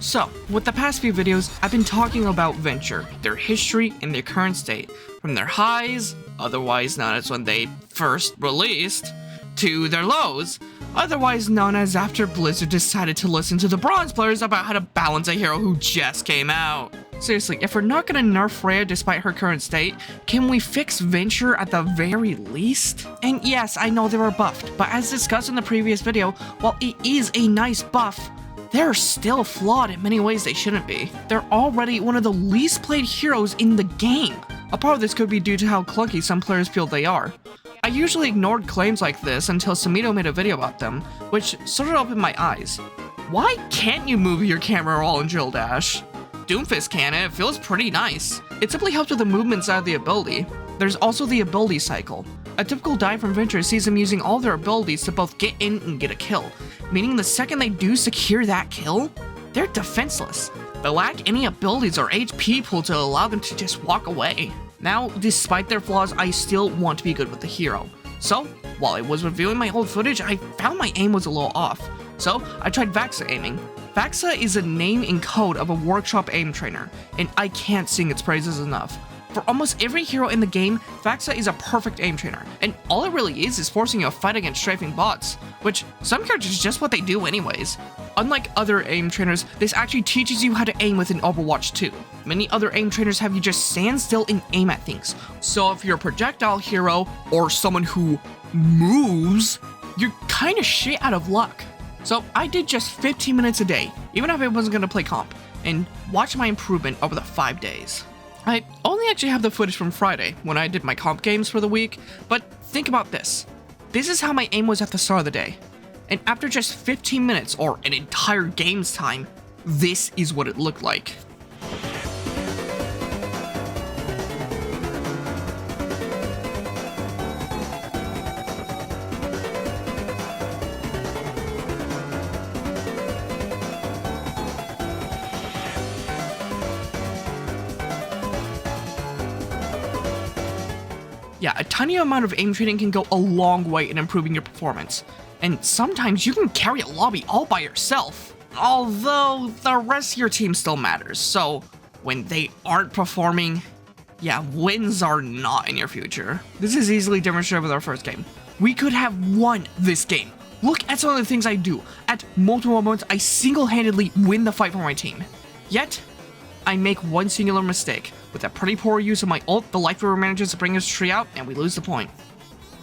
So, with the past few videos, I've been talking about Venture, their history, and their current state. From their highs, otherwise known as when they first released, to their lows, otherwise known as after Blizzard decided to listen to the bronze players about how to balance a hero who just came out. Seriously, if we're not gonna nerf Freya despite her current state, can we fix Venture at the very least? And yes, I know they were buffed, but as discussed in the previous video, while it is a nice buff, they're still flawed in many ways they shouldn't be. They're already one of the least played heroes in the game. A part of this could be due to how clunky some players feel they are. I usually ignored claims like this until Samito made a video about them, which sort of opened my eyes. Why can't you move your camera all in Drill Dash? Doomfist can, and it feels pretty nice. It simply helps with the movement side of the ability. There's also the ability cycle. A typical dive from Venture sees them using all their abilities to both get in and get a kill, meaning the second they do secure that kill, they're defenseless. They lack any abilities or HP pool to allow them to just walk away. Now, despite their flaws, I still want to be good with the hero. So, while I was reviewing my old footage, I found my aim was a little off. So, I tried Vaxa aiming. Vaxa is a name and code of a workshop aim trainer, and I can't sing its praises enough. For almost every hero in the game, Vaxa is a perfect aim trainer, and all it really is forcing you to fight against strafing bots, which some characters is just what they do anyways. Unlike other aim trainers, this actually teaches you how to aim within Overwatch 2. Many other aim trainers have you just stand still and aim at things, so if you're a projectile hero or someone who moves, you're kinda shit out of luck. So I did just 15 minutes a day, even if I wasn't gonna play comp, and watch my improvement over the 5 days. I only actually have the footage from Friday, when I did my comp games for the week, but think about this. This is how my aim was at the start of the day. And after just 15 minutes, or an entire game's time, this is what it looked like. Yeah, a tiny amount of aim training can go a long way in improving your performance. And sometimes you can carry a lobby all by yourself. Although, the rest of your team still matters, so when they aren't performing, yeah, wins are not in your future. This is easily demonstrated with our first game. We could have won this game. Look at some of the things I do. At multiple moments, I single-handedly win the fight for my team. Yet, I make one singular mistake. With a pretty poor use of my ult, the Life River manages to bring his tree out, and we lose the point.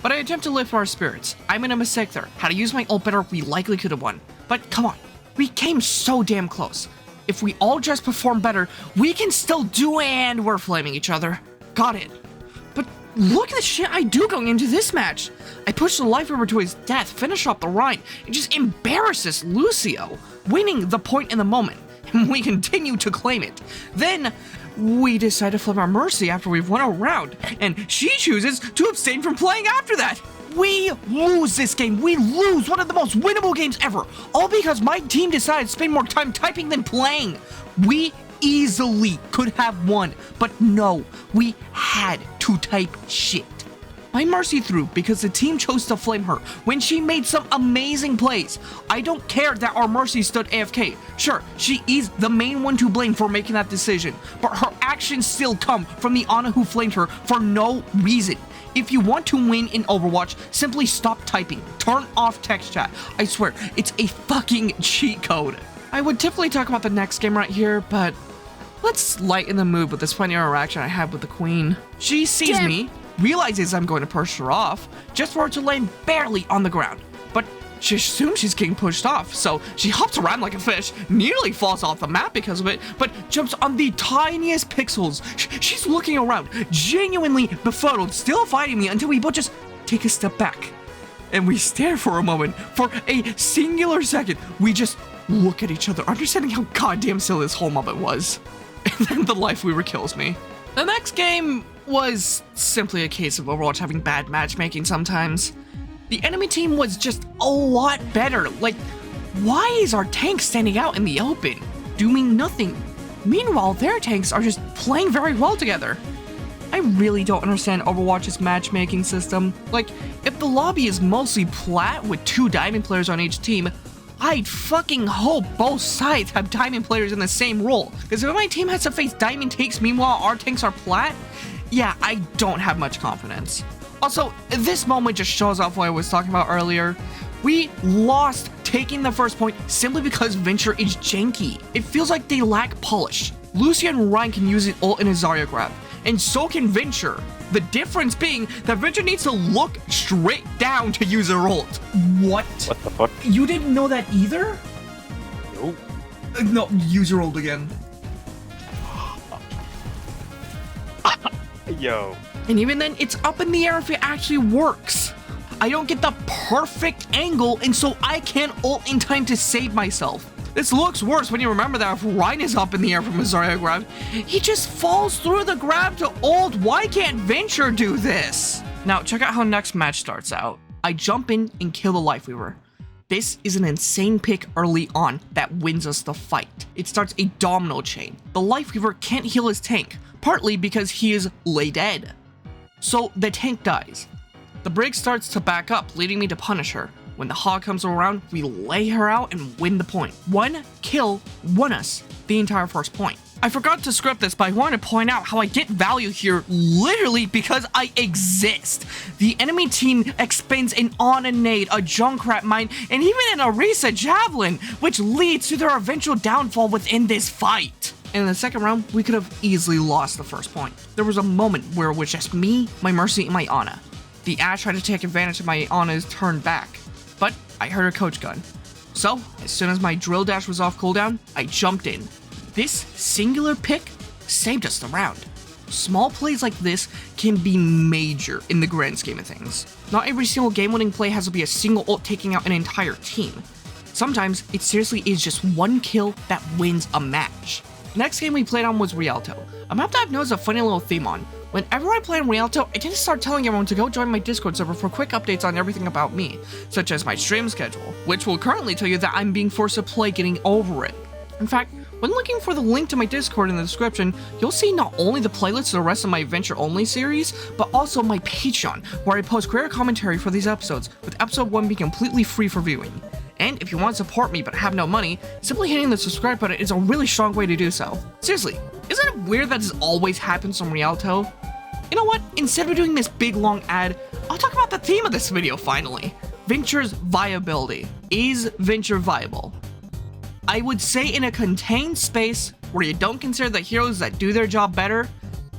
But I attempt to lift our spirits. I made a mistake there. Had to use my ult better, we likely could have won. But come on, we came so damn close. If we all just perform better, we can still do it, and we're flaming each other. Got it. But look at the shit I do going into this match. I push the Life River to his death, finish off the Rhine, and just embarrasses Lucio, winning the point in the moment. And we continue to claim it. Then, we decide to flip our Mercy after we've won a round, and she chooses to abstain from playing after that. We lose this game. We lose one of the most winnable games ever, all because my team decided to spend more time typing than playing. We easily could have won, but no, we had to type shit. My Mercy threw because the team chose to flame her when she made some amazing plays. I don't care that our Mercy stood AFK. Sure, she is the main one to blame for making that decision, but her actions still come from the Ana who flamed her for no reason. If you want to win in Overwatch, simply stop typing. Turn off text chat. I swear, it's a fucking cheat code. I would typically talk about the next game right here, but let's lighten the mood with this funny interaction I had with the Queen. She sees me, realizes I'm going to push her off, just for her to land barely on the ground. But she assumes she's getting pushed off, so she hops around like a fish, nearly falls off the map because of it, but jumps on the tiniest pixels. She's looking around, genuinely befuddled, still fighting me until we both just take a step back. And we stare for a moment, for a singular second. We just look at each other, understanding how goddamn silly this whole moment was. And then the Life Weaver kills me. The next game was simply a case of Overwatch having bad matchmaking sometimes. The enemy team was just a lot better. Like, why is our tank standing out in the open, doing nothing? Meanwhile, their tanks are just playing very well together. I really don't understand Overwatch's matchmaking system. Like, if the lobby is mostly plat with 2 diamond players on each team, I'd fucking hope both sides have diamond players in the same role, because if my team has to face diamond tanks meanwhile our tanks are plat, yeah, I don't have much confidence. Also, this moment just shows off what I was talking about earlier. We lost taking the first point simply because Venture is janky. It feels like they lack polish. Lucy and Ryan can use it ult in a Zarya grab, and so can Venture. The difference being that Venture needs to look straight down to use her ult. What? What the fuck? You didn't know that either? Nope. No, use your ult again. Yo. And even then, it's up in the air if it actually works. I don't get the perfect angle, and so I can't ult in time to save myself. This looks worse when you remember that if Ryan is up in the air from a Zarya grab, he just falls through the grab to ult. Why can't Venture do this? Now, check out how next match starts out. I jump in and kill the Lifeweaver. This is an insane pick early on that wins us the fight. It starts a domino chain. The Lifeweaver can't heal his tank, partly because he is lay dead. So the tank dies. The Brig starts to back up, leading me to punish her. When the Hog comes around, we lay her out and win the point. One kill won us the entire first point. I forgot to script this, but I want to point out how I get value here literally because I exist. The enemy team expends an On and Nade, a Junkrat mine, and even an Orisa Javelin, which leads to their eventual downfall within this fight. And in the second round, we could have easily lost the first point. There was a moment where it was just me, my Mercy, and my Ana. The Ashe tried to take advantage of my Ana's turn back, but I heard a coach gun. So, as soon as my drill dash was off cooldown, I jumped in. This singular pick saved us the round. Small plays like this can be major in the grand scheme of things. Not every single game-winning play has to be a single ult taking out an entire team. Sometimes it seriously is just one kill that wins a match. Next game we played on was Rialto, a map that I've noticed a funny little theme on. Whenever I play on Rialto, I tend to start telling everyone to go join my Discord server for quick updates on everything about me, such as my stream schedule, which will currently tell you that I'm being forced to play Getting Over It. In fact, when looking for the link to my Discord in the description, you'll see not only the playlist to the rest of my Venture Only series, but also my Patreon, where I post creator commentary for these episodes, with episode 1 being completely free for viewing. And if you want to support me but have no money, simply hitting the subscribe button is a really strong way to do so. Seriously, isn't it weird that this always happens on Rialto? You know what? Instead of doing this big long ad, I'll talk about the theme of this video finally. Venture's viability. Is Venture viable? I would say in a contained space where you don't consider the heroes that do their job better,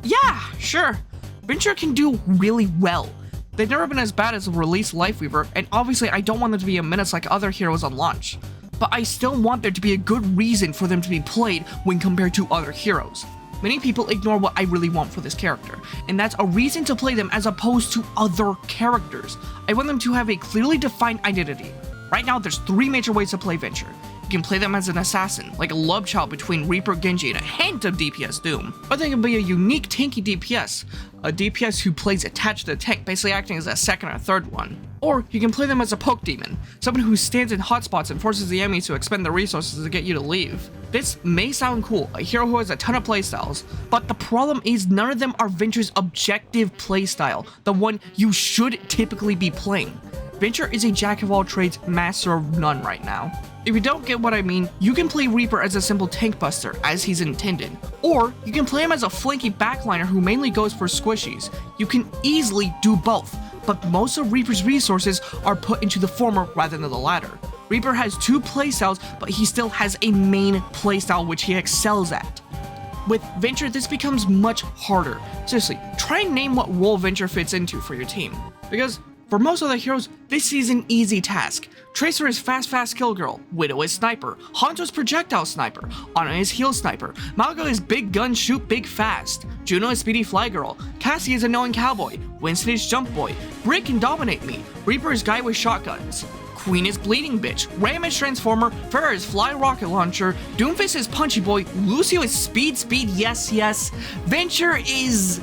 yeah, sure. Venture can do really well. They've never been as bad as a released Lifeweaver, and obviously I don't want them to be a menace like other heroes on launch. But I still want there to be a good reason for them to be played when compared to other heroes. Many people ignore what I really want for this character, and that's a reason to play them as opposed to other characters. I want them to have a clearly defined identity. Right now, there's 3 major ways to play Venture. You can play them as an assassin, like a love child between Reaper, Genji, and a hint of DPS Doom. Or they can be a unique tanky DPS, a DPS who plays attached to the tank, basically acting as a second or third one. Or you can play them as a poke demon, someone who stands in hotspots and forces the enemies to expend their resources to get you to leave. This may sound cool, a hero who has a ton of playstyles, but the problem is none of them are Venture's objective playstyle, the one you should typically be playing. Venture is a jack of all trades, master of none right now. If you don't get what I mean, you can play Reaper as a simple tank buster, as he's intended. Or, you can play him as a flanky backliner who mainly goes for squishies. You can easily do both, but most of Reaper's resources are put into the former rather than the latter. Reaper has 2 playstyles, but he still has a main playstyle which he excels at. With Venture, this becomes much harder. Seriously, try and name what role Venture fits into for your team. Because for most other heroes, this is an easy task. Tracer is fast kill girl, Widow is sniper, Hanzo's projectile sniper, Ana is heal sniper, Malgo is big gun shoot big fast, Juno is speedy fly girl, Cassie is annoying cowboy, Winston is jump boy, Brick can dominate me, Reaper is guy with shotguns, Queen is bleeding bitch, Ram is transformer, Farrah is fly rocket launcher, Doomfist is punchy boy, Lucio is speed yes, Venture is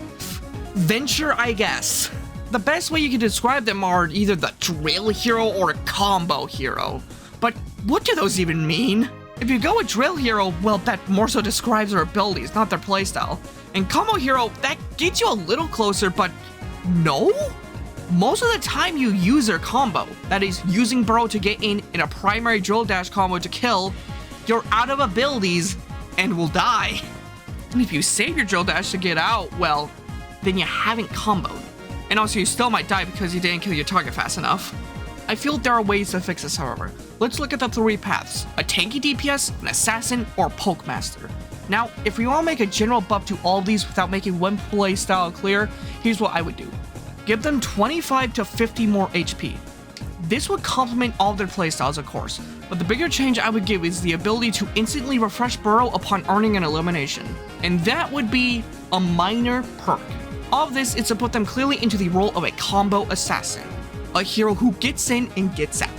Venture I guess. The best way you can describe them are either the drill hero or a combo hero. But what do those even mean? If you go with drill hero, well, that more so describes their abilities, not their playstyle. And combo hero, that gets you a little closer, but no? most of the time you use their combo, that is, using burrow to get in a primary drill dash combo to kill, you're out of abilities and will die. And if you save your drill dash to get out, well, then you haven't comboed. And also you still might die because you didn't kill your target fast enough. I feel there are ways to fix this, however. Let's look at the 3 paths: a tanky DPS, an assassin, or poke master. Now, if we want to make a general buff to all these without making one playstyle clear, here's what I would do. Give them 25 to 50 more HP. This would complement all of their playstyles, of course, but the bigger change I would give is the ability to instantly refresh burrow upon earning an elimination. And that would be a minor perk. All of this is to put them clearly into the role of a combo assassin, a hero who gets in and gets out.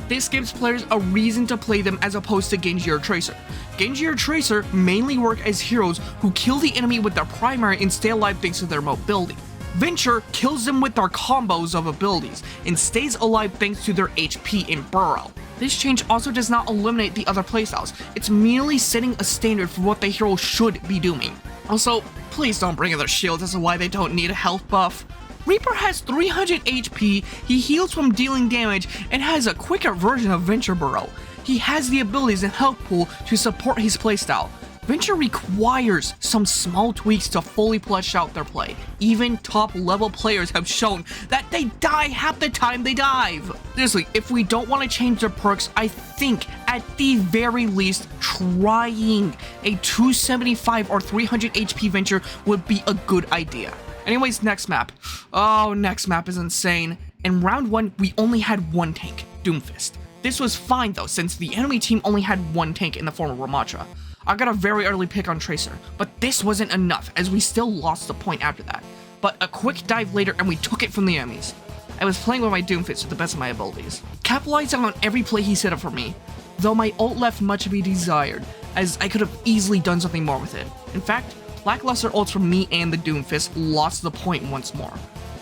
This gives players a reason to play them as opposed to Genji or Tracer. Genji or Tracer mainly work as heroes who kill the enemy with their primary and stay alive thanks to their mobility. Venture kills them with their combos of abilities and stays alive thanks to their HP and burrow. This change also does not eliminate the other playstyles, it's merely setting a standard for what the hero should be doing. Also, please don't bring other shields as to why they don't need a health buff. Reaper has 300 HP, he heals from dealing damage, and has a quicker version of Venture Burrow. He has the abilities and health pool to support his playstyle. Venture requires some small tweaks to fully flesh out their play. Even top level players have shown that they die half the time they dive. Seriously, if we don't want to change their perks, I think at the very least trying a 275 or 300 HP Venture would be a good idea. Anyways, next map. Oh, next map is insane. In round 1, we only had one tank, Doomfist. This was fine though, since the enemy team only had one tank in the form of Ramatra. I got a very early pick on Tracer, but this wasn't enough as we still lost the point after that. But a quick dive later and we took it from the enemies. I was playing with my Doomfist to the best of my abilities, capitalizing on every play he set up for me, though my ult left much to be desired, as I could have easily done something more with it. In fact, lackluster ults from me and the Doomfist lost the point once more.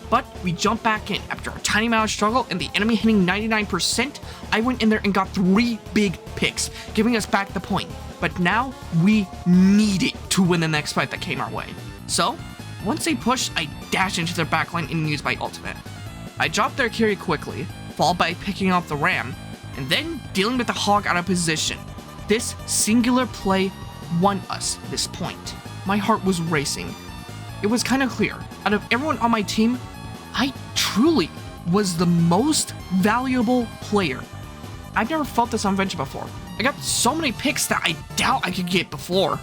But we jumped back in after a tiny amount of struggle and the enemy hitting 99%, I went in there and got 3 big picks, giving us back the point. But now, we needed to win the next fight that came our way. So, once they pushed, I dashed into their backline and used my ultimate. I dropped their carry quickly, followed by picking up the ram, and then dealing with the hog out of position. This singular play won us this point. My heart was racing. It was kind of clear, out of everyone on my team, I truly was the most valuable player. I've never felt this on Venture before. I got so many picks that I doubt I could get before.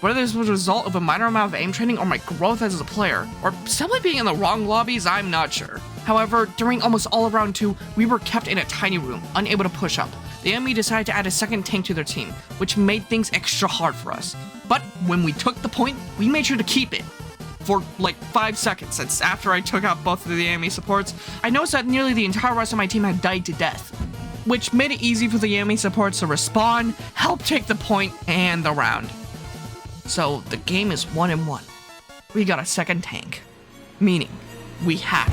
Whether this was a result of a minor amount of aim training or my growth as a player, or simply being in the wrong lobbies, I'm not sure. However, during almost all of round 2, we were kept in a tiny room, unable to push up. The enemy decided to add a second tank to their team, which made things extra hard for us. But when we took the point, we made sure to keep it. For like 5 seconds, since after I took out both of the enemy supports, I noticed that nearly the entire rest of my team had died to death, which made it easy for the enemy supports to respawn, help take the point, and the round. So the game is 1-1. We got a second tank, meaning we had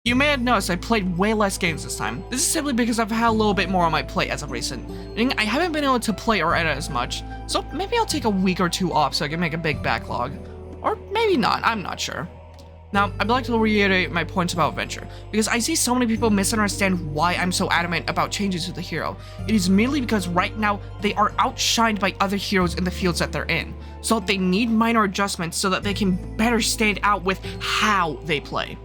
You may have noticed I played way less games this time. This is simply because I've had a little bit more on my plate as of recent, meaning I haven't been able to play or edit as much, so maybe I'll take a week or two off so I can make a big backlog. Or maybe not, I'm not sure. Now, I'd like to reiterate my points about Venture, because I see so many people misunderstand why I'm so adamant about changes to the hero. It is merely because right now, they are outshined by other heroes in the fields that they're in, so they need minor adjustments so that they can better stand out with how they play.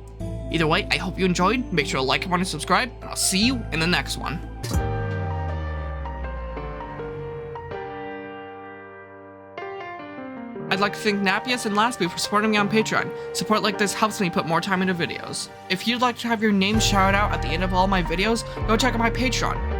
Either way, I hope you enjoyed, make sure to like, comment, and subscribe, and I'll see you in the next one. I'd like to thank Napius and Lastby for supporting me on Patreon. Support like this helps me put more time into videos. If you'd like to have your name shouted out at the end of all my videos, go check out my Patreon.